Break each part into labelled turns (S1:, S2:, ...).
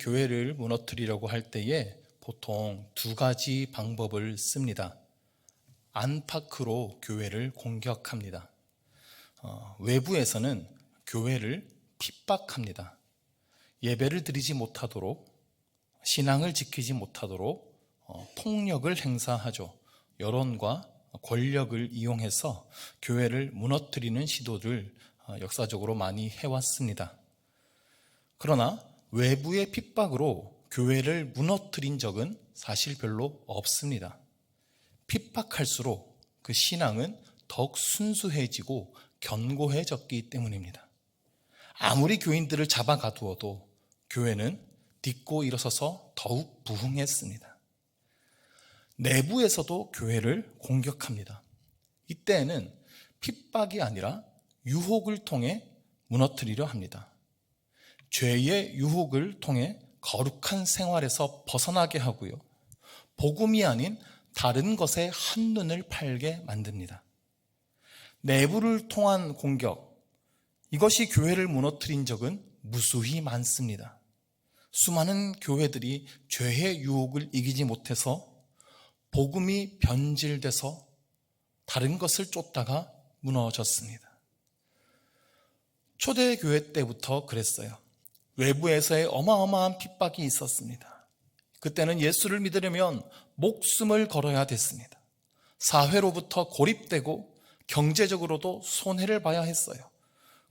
S1: 교회를 무너뜨리려고 할 때에 보통 두 가지 방법을 씁니다. 안팎으로 교회를 공격합니다. 외부에서는 교회를 핍박합니다. 예배를 드리지 못하도록, 신앙을 지키지 못하도록 폭력을 행사하죠. 여론과 권력을 이용해서 교회를 무너뜨리는 시도를 역사적으로 많이 해왔습니다. 그러나 외부의 핍박으로 교회를 무너뜨린 적은 사실 별로 없습니다. 핍박할수록 그 신앙은 더욱 순수해지고 견고해졌기 때문입니다. 아무리 교인들을 잡아가두어도 교회는 딛고 일어서서 더욱 부흥했습니다. 내부에서도 교회를 공격합니다. 이때에는 핍박이 아니라 유혹을 통해 무너뜨리려 합니다. 죄의 유혹을 통해 거룩한 생활에서 벗어나게 하고요. 복음이 아닌 다른 것에 한눈을 팔게 만듭니다. 내부를 통한 공격, 이것이 교회를 무너뜨린 적은 무수히 많습니다. 수많은 교회들이 죄의 유혹을 이기지 못해서 복음이 변질돼서 다른 것을 쫓다가 무너졌습니다. 초대교회 때부터 그랬어요. 외부에서의 어마어마한 핍박이 있었습니다. 그때는 예수를 믿으려면 목숨을 걸어야 됐습니다. 사회로부터 고립되고 경제적으로도 손해를 봐야 했어요.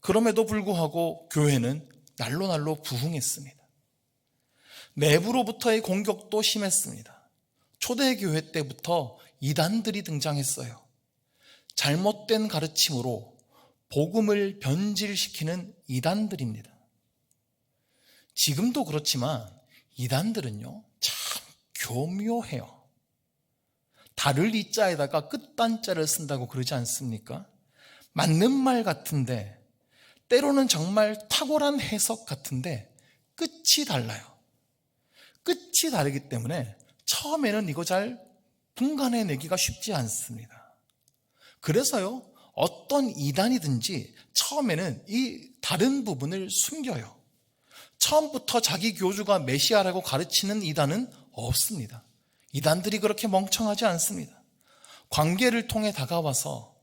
S1: 그럼에도 불구하고 교회는 날로 부흥했습니다. 내부로부터의 공격도 심했습니다. 초대교회 때부터 이단들이 등장했어요. 잘못된 가르침으로 복음을 변질시키는 이단들입니다. 지금도 그렇지만 이단들은요, 참 교묘해요. 달을 이자에다가 끝단자를 쓴다고 그러지 않습니까? 맞는 말 같은데, 때로는 정말 탁월한 해석 같은데 끝이 달라요. 끝이 다르기 때문에 처음에는 이거 잘 분간해내기가 쉽지 않습니다. 그래서요, 어떤 이단이든지 처음에는 이 다른 부분을 숨겨요. 처음부터 자기 교주가 메시아라고 가르치는 이단은 없습니다. 이단들이 그렇게 멍청하지 않습니다. 관계를 통해 다가와서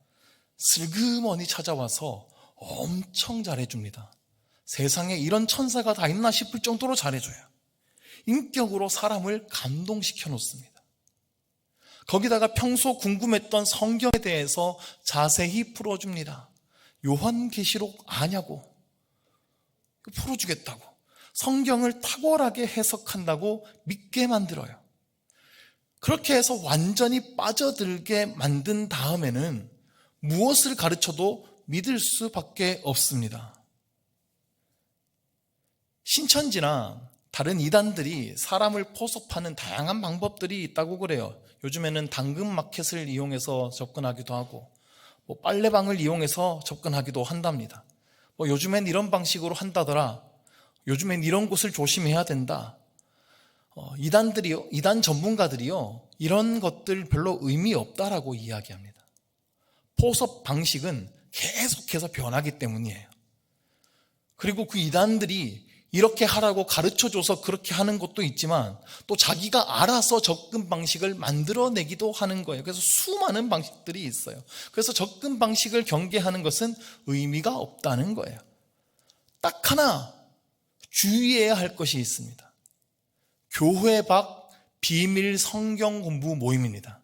S1: 슬그머니 찾아와서 엄청 잘해줍니다. 세상에 이런 천사가 다 있나 싶을 정도로 잘해줘요. 인격으로 사람을 감동시켜 놓습니다. 거기다가 평소 궁금했던 성경에 대해서 자세히 풀어줍니다. 요한계시록 아냐고 풀어주겠다고, 성경을 탁월하게 해석한다고 믿게 만들어요. 그렇게 해서 완전히 빠져들게 만든 다음에는 무엇을 가르쳐도 믿을 수밖에 없습니다. 신천지나 다른 이단들이 사람을 포섭하는 다양한 방법들이 있다고 그래요. 요즘에는 당근마켓을 이용해서 접근하기도 하고, 빨래방을 이용해서 접근하기도 한답니다. 요즘엔 이런 방식으로 한다더라. 요즘엔 이런 곳을 조심해야 된다. 이단 전문가들이요, 이런 것들 별로 의미 없다라고 이야기합니다. 포섭 방식은 계속해서 변하기 때문이에요. 그리고 그 이단들이 이렇게 하라고 가르쳐줘서 그렇게 하는 것도 있지만 또 자기가 알아서 접근 방식을 만들어내기도 하는 거예요. 그래서 수많은 방식들이 있어요. 그래서 접근 방식을 경계하는 것은 의미가 없다는 거예요. 딱 하나 주의해야 할 것이 있습니다. 교회 밖 비밀 성경 공부 모임입니다.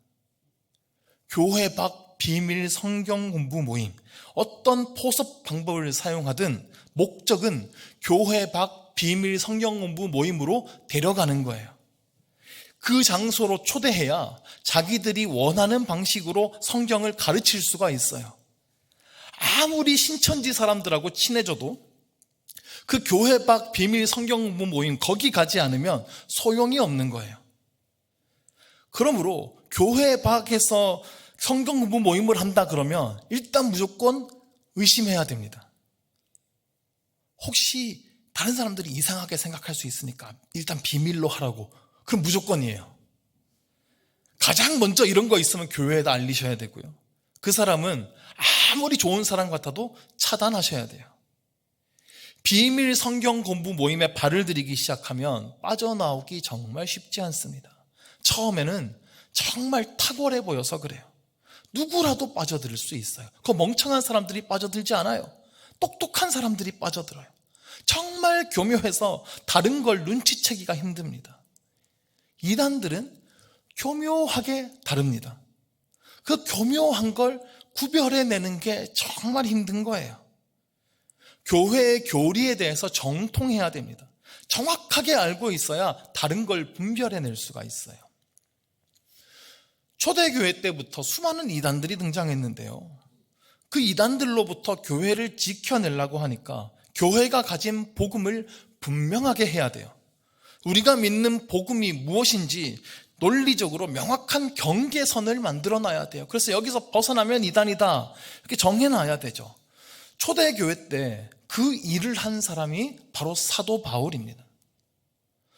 S1: 교회 밖 비밀 성경 공부 모임. 어떤 포섭 방법을 사용하든 목적은 교회 밖 비밀 성경 공부 모임으로 데려가는 거예요. 그 장소로 초대해야 자기들이 원하는 방식으로 성경을 가르칠 수가 있어요. 아무리 신천지 사람들하고 친해져도 그 교회 밖 비밀 성경 공부 모임 거기 가지 않으면 소용이 없는 거예요. 그러므로 교회 밖에서 성경 공부 모임을 한다 그러면 일단 무조건 의심해야 됩니다. 혹시 다른 사람들이 이상하게 생각할 수 있으니까 일단 비밀로 하라고. 그럼 무조건이에요. 가장 먼저 이런 거 있으면 교회에다 알리셔야 되고요. 그 사람은 아무리 좋은 사람 같아도 차단하셔야 돼요. 비밀 성경 공부 모임에 발을 들이기 시작하면 빠져나오기 정말 쉽지 않습니다. 처음에는 정말 탁월해 보여서 그래요. 누구라도 빠져들 수 있어요. 그 멍청한 사람들이 빠져들지 않아요. 똑똑한 사람들이 빠져들어요. 정말 교묘해서 다른 걸 눈치채기가 힘듭니다. 이단들은 교묘하게 다릅니다. 그 교묘한 걸 구별해내는 게 정말 힘든 거예요. 교회의 교리에 대해서 정통해야 됩니다. 정확하게 알고 있어야 다른 걸 분별해낼 수가 있어요. 초대교회 때부터 수많은 이단들이 등장했는데요. 그 이단들로부터 교회를 지켜내려고 하니까 교회가 가진 복음을 분명하게 해야 돼요. 우리가 믿는 복음이 무엇인지 논리적으로 명확한 경계선을 만들어놔야 돼요. 그래서 여기서 벗어나면 이단이다 이렇게 정해놔야 되죠. 초대교회 때 그 일을 한 사람이 바로 사도 바울입니다.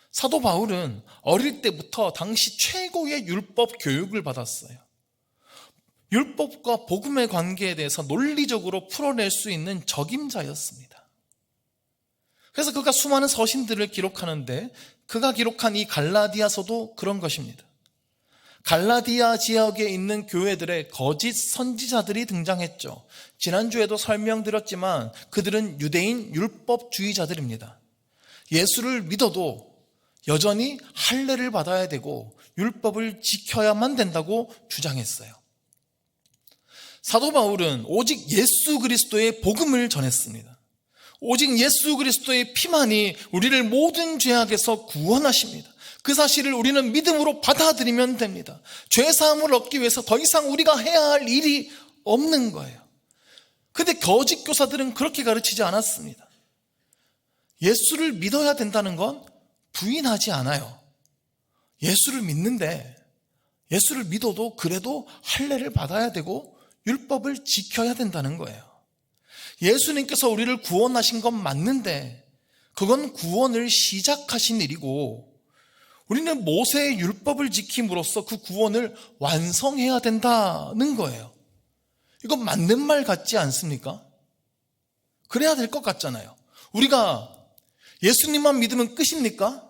S1: 사도 바울은 어릴 때부터 당시 최고의 율법 교육을 받았어요. 율법과 복음의 관계에 대해서 논리적으로 풀어낼 수 있는 적임자였습니다. 그래서 그가 수많은 서신들을 기록하는데 그가 기록한 이 갈라디아서도 그런 것입니다. 갈라디아 지역에 있는 교회들의 거짓 선지자들이 등장했죠. 지난주에도 설명드렸지만 그들은 유대인 율법주의자들입니다. 예수를 믿어도 여전히 할례를 받아야 되고 율법을 지켜야만 된다고 주장했어요. 사도 바울은 오직 예수 그리스도의 복음을 전했습니다. 오직 예수 그리스도의 피만이 우리를 모든 죄악에서 구원하십니다. 그 사실을 우리는 믿음으로 받아들이면 됩니다. 죄사함을 얻기 위해서 더 이상 우리가 해야 할 일이 없는 거예요. 근데 거짓 교사들은 그렇게 가르치지 않았습니다. 예수를 믿어야 된다는 건 부인하지 않아요. 예수를 믿는데 예수를 믿어도 그래도 할례를 받아야 되고 율법을 지켜야 된다는 거예요. 예수님께서 우리를 구원하신 건 맞는데 그건 구원을 시작하신 일이고 우리는 모세의 율법을 지킴으로써 그 구원을 완성해야 된다는 거예요. 이건 맞는 말 같지 않습니까? 그래야 될 것 같잖아요. 우리가 예수님만 믿으면 끝입니까?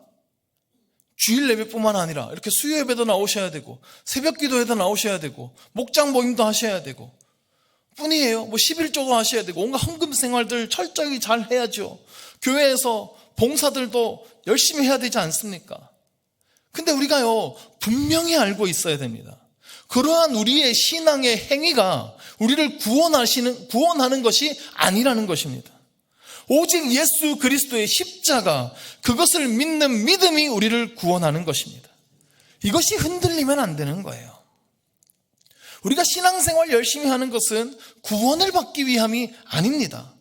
S1: 주일 예배뿐만 아니라 이렇게 수요 예배도 나오셔야 되고 새벽 기도에도 나오셔야 되고 목장 모임도 하셔야 되고 뿐이에요. 11조도 하셔야 되고 온갖 헌금 생활들 철저히 잘 해야죠. 교회에서 봉사들도 열심히 해야 되지 않습니까? 근데 우리가요 분명히 알고 있어야 됩니다. 그러한 우리의 신앙의 행위가 우리를 구원하는 것이 아니라는 것입니다. 오직 예수 그리스도의 십자가, 그것을 믿는 믿음이 우리를 구원하는 것입니다. 이것이 흔들리면 안 되는 거예요. 우리가 신앙생활 열심히 하는 것은 구원을 받기 위함이 아닙니다.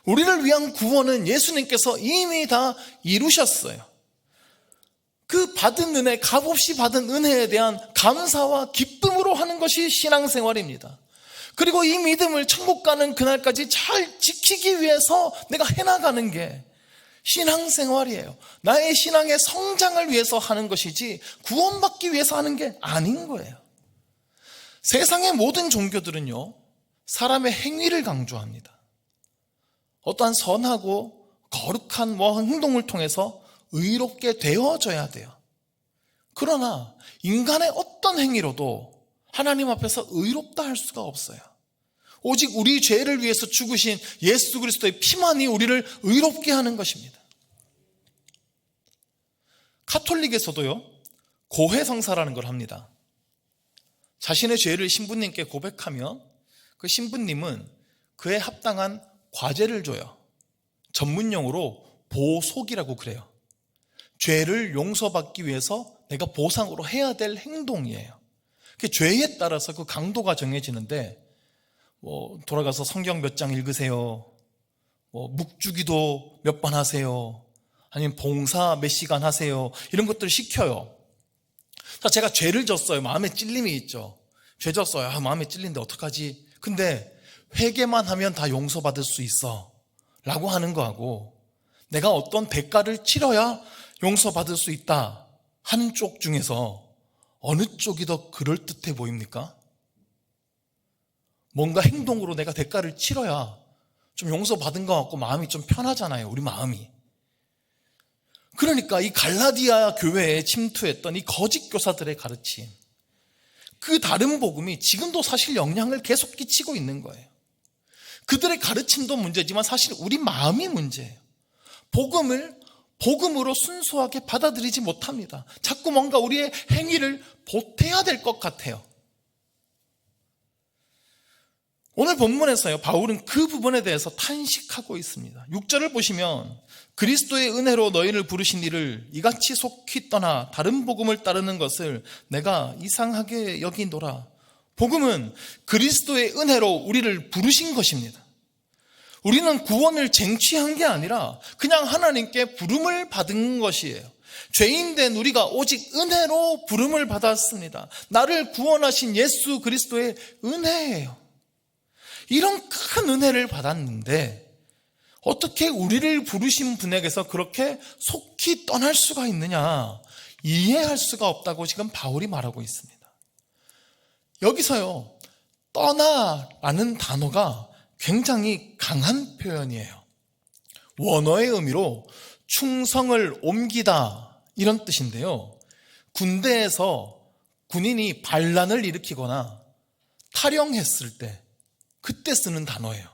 S1: 우리를 위한 구원은 예수님께서 이미 다 이루셨어요. 그 받은 은혜, 값없이 받은 은혜에 대한 감사와 기쁨으로 하는 것이 신앙생활입니다. 그리고 이 믿음을 천국 가는 그날까지 잘 지키기 위해서 내가 해나가는 게 신앙생활이에요. 나의 신앙의 성장을 위해서 하는 것이지 구원받기 위해서 하는 게 아닌 거예요. 세상의 모든 종교들은요 사람의 행위를 강조합니다. 어떠한 선하고 거룩한 행동을 통해서 의롭게 되어져야 돼요. 그러나 인간의 어떤 행위로도 하나님 앞에서 의롭다 할 수가 없어요. 오직 우리 죄를 위해서 죽으신 예수 그리스도의 피만이 우리를 의롭게 하는 것입니다. 가톨릭에서도요 고해성사라는 걸 합니다. 자신의 죄를 신부님께 고백하면 그 신부님은 그에 합당한 과제를 줘요. 전문용어로 보속이라고 그래요. 죄를 용서받기 위해서 내가 보상으로 해야 될 행동이에요. 그 죄에 따라서 그 강도가 정해지는데 돌아가서 성경 몇 장 읽으세요. 묵주기도 몇 번 하세요. 아니면 봉사 몇 시간 하세요. 이런 것들을 시켜요. 제가 죄를 졌어요. 마음에 찔림이 있죠. 죄 졌어요. 마음에 찔린데 어떡하지? 근데 회개만 하면 다 용서받을 수 있어 라고 하는 거하고 내가 어떤 대가를 치러야 용서받을 수 있다 하는 쪽 중에서 어느 쪽이 더 그럴듯해 보입니까? 뭔가 행동으로 내가 대가를 치러야 좀 용서받은 것 같고 마음이 좀 편하잖아요. 우리 마음이. 그러니까 이 갈라디아 교회에 침투했던 이 거짓 교사들의 가르침, 그 다른 복음이 지금도 사실 영향을 계속 끼치고 있는 거예요. 그들의 가르침도 문제지만 사실 우리 마음이 문제예요. 복음을 복음으로 순수하게 받아들이지 못합니다. 자꾸 뭔가 우리의 행위를 보태야 될 것 같아요. 오늘 본문에서요, 바울은 그 부분에 대해서 탄식하고 있습니다. 6절을 보시면 그리스도의 은혜로 너희를 부르신 이를 이같이 속히 떠나 다른 복음을 따르는 것을 내가 이상하게 여기노라. 복음은 그리스도의 은혜로 우리를 부르신 것입니다. 우리는 구원을 쟁취한 게 아니라 그냥 하나님께 부름을 받은 것이에요. 죄인된 우리가 오직 은혜로 부름을 받았습니다. 나를 구원하신 예수 그리스도의 은혜예요. 이런 큰 은혜를 받았는데 어떻게 우리를 부르신 분에게서 그렇게 속히 떠날 수가 있느냐, 이해할 수가 없다고 지금 바울이 말하고 있습니다. 여기서요, 떠나라는 단어가 굉장히 강한 표현이에요. 원어의 의미로 충성을 옮기다 이런 뜻인데요, 군대에서 군인이 반란을 일으키거나 탈영했을 때 그때 쓰는 단어예요.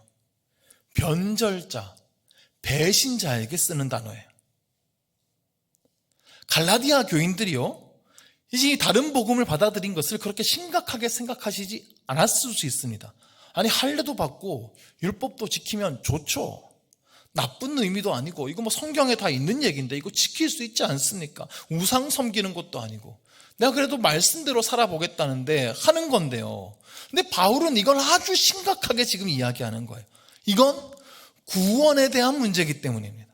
S1: 변절자, 배신자에게 쓰는 단어예요. 갈라디아 교인들이요, 이제 다른 복음을 받아들인 것을 그렇게 심각하게 생각하시지 않았을 수 있습니다. 아니, 할례도 받고 율법도 지키면 좋죠. 나쁜 의미도 아니고, 이거 뭐 성경에 다 있는 얘기인데 이거 지킬 수 있지 않습니까? 우상 섬기는 것도 아니고, 내가 그래도 말씀대로 살아보겠다는데 하는 건데요. 근데 바울은 이걸 아주 심각하게 지금 이야기하는 거예요. 이건 구원에 대한 문제이기 때문입니다.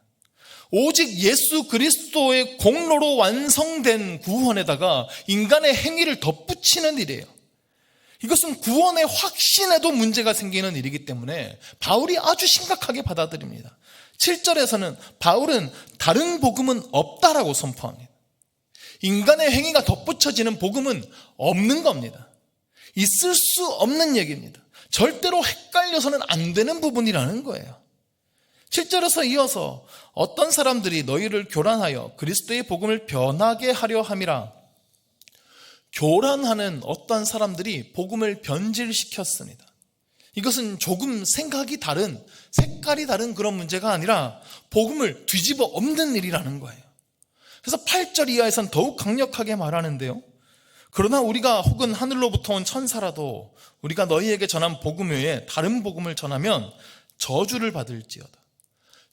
S1: 오직 예수 그리스도의 공로로 완성된 구원에다가 인간의 행위를 덧붙이는 일이에요. 이것은 구원의 확신에도 문제가 생기는 일이기 때문에 바울이 아주 심각하게 받아들입니다. 7절에서는 바울은 다른 복음은 없다라고 선포합니다. 인간의 행위가 덧붙여지는 복음은 없는 겁니다. 있을 수 없는 얘기입니다. 절대로 헷갈려서는 안 되는 부분이라는 거예요. 7절에서 이어서 어떤 사람들이 너희를 교란하여 그리스도의 복음을 변하게 하려 함이라. 교란하는 어떤 사람들이 복음을 변질시켰습니다. 이것은 조금 생각이 다른, 색깔이 다른 그런 문제가 아니라 복음을 뒤집어 엎는 일이라는 거예요. 그래서 8절 이하에서는 더욱 강력하게 말하는데요, 그러나 우리가 혹은 하늘로부터 온 천사라도 우리가 너희에게 전한 복음 외에 다른 복음을 전하면 저주를 받을지어다.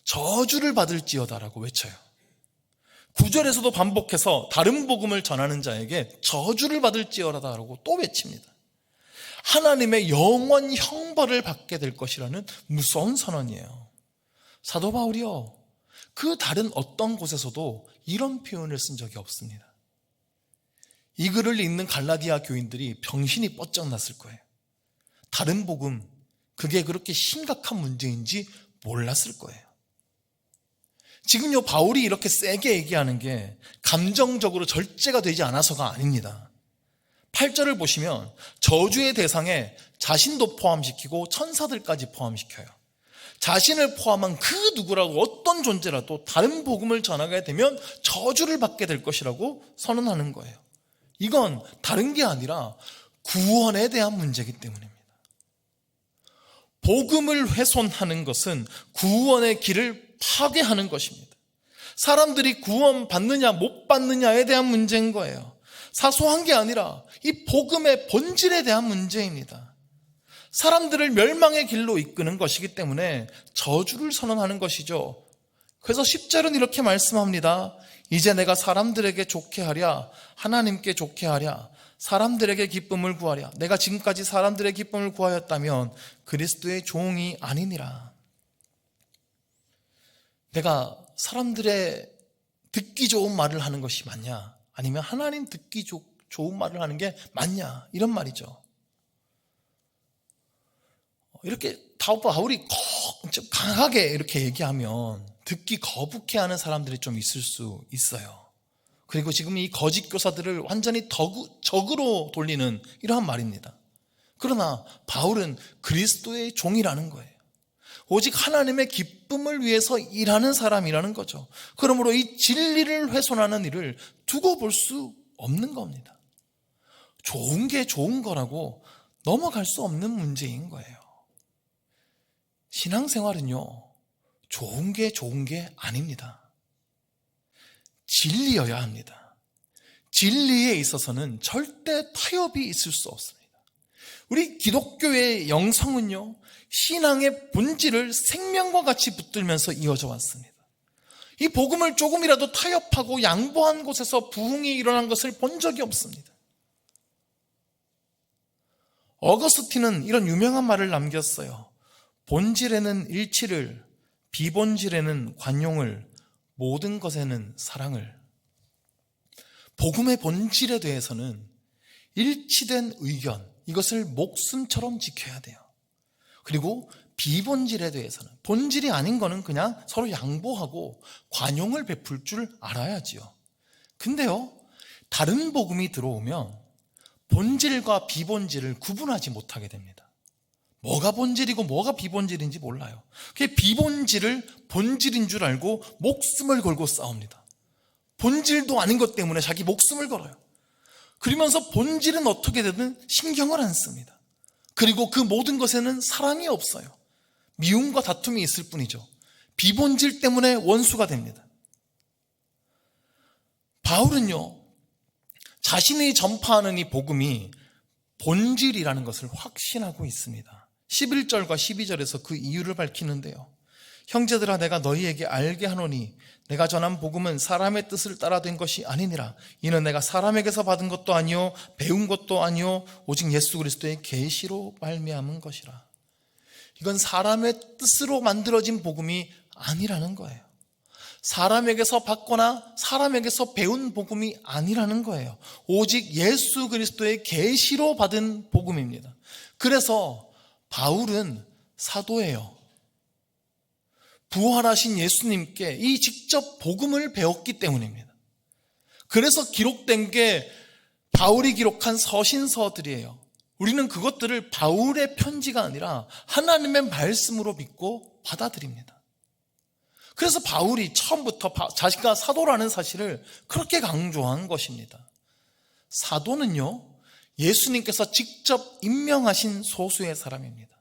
S1: 저주를 받을지어다라고 외쳐요. 9절에서도 반복해서 다른 복음을 전하는 자에게 저주를 받을지어다라고 또 외칩니다. 하나님의 영원 형벌을 받게 될 것이라는 무서운 선언이에요. 사도 바울이요, 그 다른 어떤 곳에서도 이런 표현을 쓴 적이 없습니다. 이 글을 읽는 갈라디아 교인들이 병신이 뻗쩍 났을 거예요. 다른 복음, 그게 그렇게 심각한 문제인지 몰랐을 거예요. 지금요, 바울이 이렇게 세게 얘기하는 게 감정적으로 절제가 되지 않아서가 아닙니다. 8절을 보시면 저주의 대상에 자신도 포함시키고 천사들까지 포함시켜요. 자신을 포함한 그 누구라고, 어떤 존재라도 다른 복음을 전하게 되면 저주를 받게 될 것이라고 선언하는 거예요. 이건 다른 게 아니라 구원에 대한 문제이기 때문입니다. 복음을 훼손하는 것은 구원의 길을 파괴하는 것입니다. 사람들이 구원 받느냐 못 받느냐에 대한 문제인 거예요. 사소한 게 아니라 이 복음의 본질에 대한 문제입니다. 사람들을 멸망의 길로 이끄는 것이기 때문에 저주를 선언하는 것이죠. 그래서 10절은 이렇게 말씀합니다. 이제 내가 사람들에게 좋게 하랴, 하나님께 좋게 하랴, 사람들에게 기쁨을 구하랴. 내가 지금까지 사람들의 기쁨을 구하였다면 그리스도의 종이 아니니라. 내가 사람들의 듣기 좋은 말을 하는 것이 맞냐, 아니면 하나님 듣기 좋은 말을 하는 게 맞냐, 이런 말이죠. 이렇게 바울이 좀 강하게 이렇게 얘기하면 듣기 거북해하는 사람들이 좀 있을 수 있어요. 그리고 지금 이 거짓 교사들을 완전히 적으로 돌리는 이러한 말입니다. 그러나 바울은 그리스도의 종이라는 거예요. 오직 하나님의 기쁨을 위해서 일하는 사람이라는 거죠. 그러므로 이 진리를 훼손하는 일을 두고 볼 수 없는 겁니다. 좋은 게 좋은 거라고 넘어갈 수 없는 문제인 거예요. 신앙생활은요, 좋은 게 좋은 게 아닙니다. 진리여야 합니다. 진리에 있어서는 절대 타협이 있을 수 없습니다. 우리 기독교의 영성은요, 신앙의 본질을 생명과 같이 붙들면서 이어져 왔습니다. 이 복음을 조금이라도 타협하고 양보한 곳에서 부흥이 일어난 것을 본 적이 없습니다. 어거스틴은 이런 유명한 말을 남겼어요. 본질에는 일치를, 비본질에는 관용을, 모든 것에는 사랑을. 복음의 본질에 대해서는 일치된 의견, 이것을 목숨처럼 지켜야 돼요. 그리고 비본질에 대해서는, 본질이 아닌 거는 그냥 서로 양보하고 관용을 베풀 줄 알아야지요. 근데요, 다른 복음이 들어오면 본질과 비본질을 구분하지 못하게 됩니다. 뭐가 본질이고 뭐가 비본질인지 몰라요. 그게 비본질을 본질인 줄 알고 목숨을 걸고 싸웁니다. 본질도 아닌 것 때문에 자기 목숨을 걸어요. 그러면서 본질은 어떻게 되든 신경을 안 씁니다. 그리고 그 모든 것에는 사랑이 없어요. 미움과 다툼이 있을 뿐이죠. 비본질 때문에 원수가 됩니다. 바울은요, 자신이 전파하는 이 복음이 본질이라는 것을 확신하고 있습니다. 11절과 12절에서 그 이유를 밝히는데요. 형제들아, 내가 너희에게 알게 하노니 내가 전한 복음은 사람의 뜻을 따라 된 것이 아니니라. 이는 내가 사람에게서 받은 것도 아니요 배운 것도 아니요 오직 예수 그리스도의 계시로 말미암은 것이라. 이건 사람의 뜻으로 만들어진 복음이 아니라는 거예요. 사람에게서 받거나 사람에게서 배운 복음이 아니라는 거예요. 오직 예수 그리스도의 계시로 받은 복음입니다. 그래서 바울은 사도예요. 부활하신 예수님께 이 직접 복음을 배웠기 때문입니다. 그래서 기록된 게 바울이 기록한 서신서들이에요. 우리는 그것들을 바울의 편지가 아니라 하나님의 말씀으로 믿고 받아들입니다. 그래서 바울이 처음부터 자기가 사도라는 사실을 그렇게 강조한 것입니다. 사도는요, 예수님께서 직접 임명하신 소수의 사람입니다.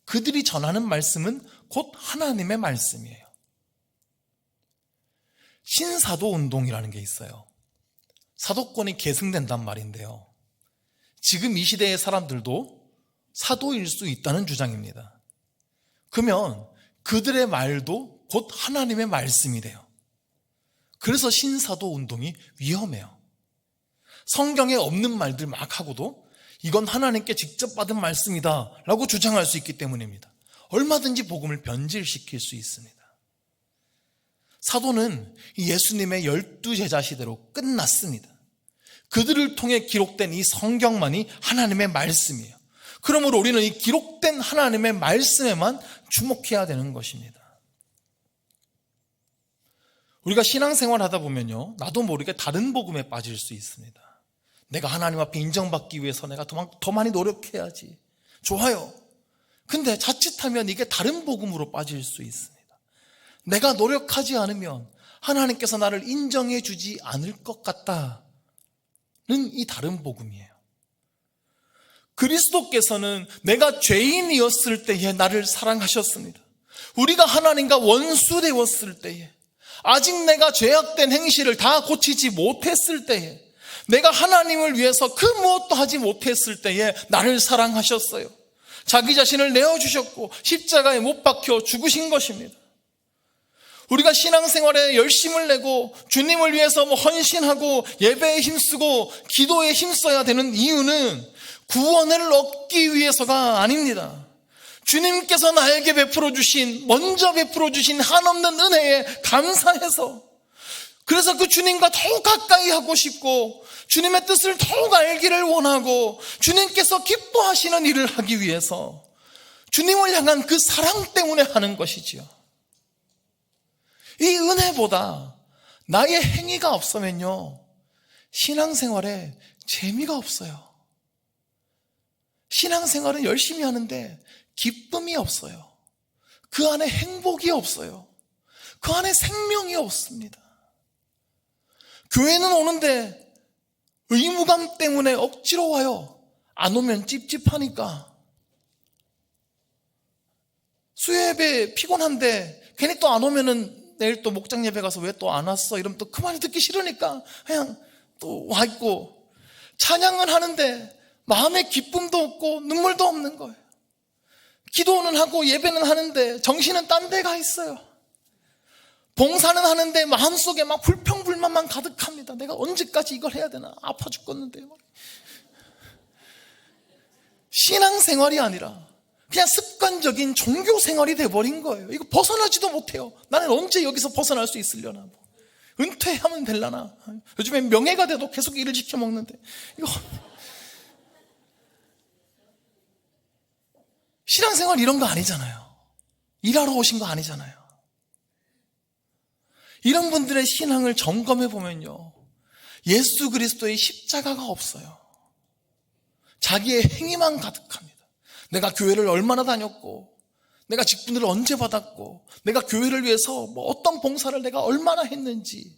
S1: 그들이 전하는 말씀은 곧 하나님의 말씀이에요. 신사도 운동이라는 게 있어요. 사도권이 계승된단 말인데요. 지금 이 시대의 사람들도 사도일 수 있다는 주장입니다. 그러면 그들의 말도 곧 하나님의 말씀이 돼요. 그래서 신사도 운동이 위험해요. 성경에 없는 말들 막 하고도 이건 하나님께 직접 받은 말씀이다 라고 주장할 수 있기 때문입니다. 얼마든지 복음을 변질시킬 수 있습니다. 사도는 예수님의 12제자 시대로 끝났습니다. 그들을 통해 기록된 이 성경만이 하나님의 말씀이에요. 그러므로 우리는 이 기록된 하나님의 말씀에만 주목해야 되는 것입니다. 우리가 신앙생활 하다 보면요, 나도 모르게 다른 복음에 빠질 수 있습니다. 내가 하나님 앞에 인정받기 위해서 내가 더 많이 노력해야지. 좋아요. 근데 자칫하면 이게 다른 복음으로 빠질 수 있습니다. 내가 노력하지 않으면 하나님께서 나를 인정해 주지 않을 것 같다는 이 다른 복음이에요. 그리스도께서는 내가 죄인이었을 때에 나를 사랑하셨습니다. 우리가 하나님과 원수 되었을 때에, 아직 내가 죄악된 행실을 다 고치지 못했을 때에, 내가 하나님을 위해서 그 무엇도 하지 못했을 때에 나를 사랑하셨어요. 자기 자신을 내어주셨고 십자가에 못 박혀 죽으신 것입니다. 우리가 신앙생활에 열심을 내고 주님을 위해서 헌신하고 예배에 힘쓰고 기도에 힘써야 되는 이유는 구원을 얻기 위해서가 아닙니다. 주님께서 나에게 먼저 베풀어 주신 한없는 은혜에 감사해서, 그래서 그 주님과 더욱 가까이 하고 싶고 주님의 뜻을 더욱 알기를 원하고 주님께서 기뻐하시는 일을 하기 위해서 주님을 향한 그 사랑 때문에 하는 것이지요. 이 은혜보다 나의 행위가 없으면요, 신앙생활에 재미가 없어요. 신앙생활은 열심히 하는데 기쁨이 없어요. 그 안에 행복이 없어요. 그 안에 생명이 없습니다. 교회는 오는데 의무감 때문에 억지로 와요. 안 오면 찝찝하니까. 수요예배 피곤한데 괜히 또 안 오면은 내일 또 목장 예배 가서 왜 또 안 왔어? 이러면 또 그 말이 듣기 싫으니까 그냥 또 와 있고, 찬양은 하는데 마음에 기쁨도 없고 눈물도 없는 거예요. 기도는 하고 예배는 하는데 정신은 딴 데 가 있어요. 봉사는 하는데 마음속에 막 불평불만만 가득합니다. 내가 언제까지 이걸 해야 되나? 아파 죽겠는데. 신앙생활이 아니라 그냥 습관적인 종교생활이 돼버린 거예요. 이거 벗어나지도 못해요. 나는 언제 여기서 벗어날 수 있으려나? 은퇴하면 되려나? 요즘에 명예가 돼도 계속 일을 지켜먹는데 이거 신앙생활 이런 거 아니잖아요. 일하러 오신 거 아니잖아요. 이런 분들의 신앙을 점검해 보면요, 예수 그리스도의 십자가가 없어요. 자기의 행위만 가득합니다. 내가 교회를 얼마나 다녔고, 내가 직분을 언제 받았고, 내가 교회를 위해서 뭐 어떤 봉사를 내가 얼마나 했는지.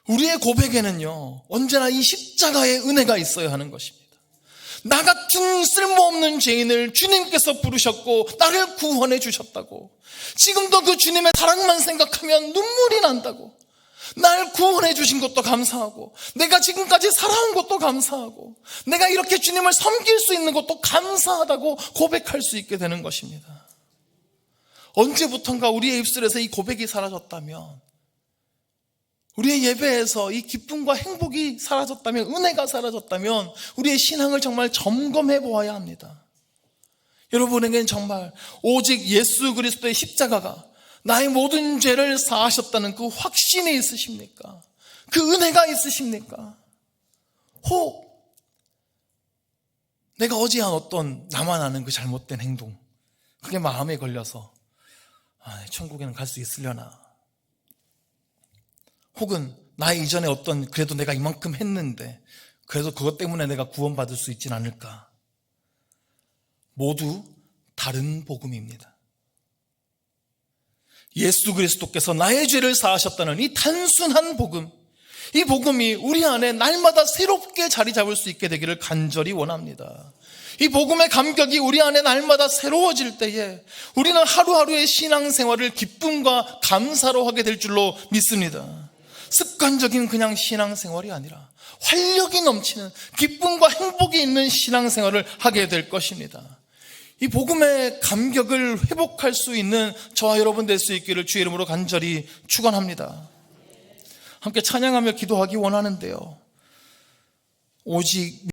S1: 우리의 고백에는요, 언제나 이 십자가의 은혜가 있어야 하는 것입니다. 나 같은 쓸모없는 죄인을 주님께서 부르셨고 나를 구원해 주셨다고, 지금도 그 주님의 사랑만 생각하면 눈물이 난다고, 날 구원해 주신 것도 감사하고, 내가 지금까지 살아온 것도 감사하고, 내가 이렇게 주님을 섬길 수 있는 것도 감사하다고 고백할 수 있게 되는 것입니다. 언제부턴가 우리의 입술에서 이 고백이 사라졌다면, 우리의 예배에서 이 기쁨과 행복이 사라졌다면, 은혜가 사라졌다면 우리의 신앙을 정말 점검해 보아야 합니다. 여러분에게는 정말 오직 예수 그리스도의 십자가가 나의 모든 죄를 사하셨다는 그 확신이 있으십니까? 그 은혜가 있으십니까? 혹 내가 어제 한 어떤 나만 아는 그 잘못된 행동, 그게 마음에 걸려서 천국에는 갈 수 있으려나? 혹은 나 이전에 어떤, 그래도 내가 이만큼 했는데 그래서 그것 때문에 내가 구원받을 수 있진 않을까? 모두 다른 복음입니다. 예수 그리스도께서 나의 죄를 사하셨다는 이 단순한 복음, 이 복음이 우리 안에 날마다 새롭게 자리 잡을 수 있게 되기를 간절히 원합니다. 이 복음의 감격이 우리 안에 날마다 새로워질 때에 우리는 하루하루의 신앙생활을 기쁨과 감사로 하게 될 줄로 믿습니다. 습관적인 그냥 신앙생활이 아니라 활력이 넘치는 기쁨과 행복이 있는 신앙생활을 하게 될 것입니다. 이 복음의 감격을 회복할 수 있는 저와 여러분 될 수 있기를 주의 이름으로 간절히 축원합니다. 함께 찬양하며 기도하기 원하는데요, 오직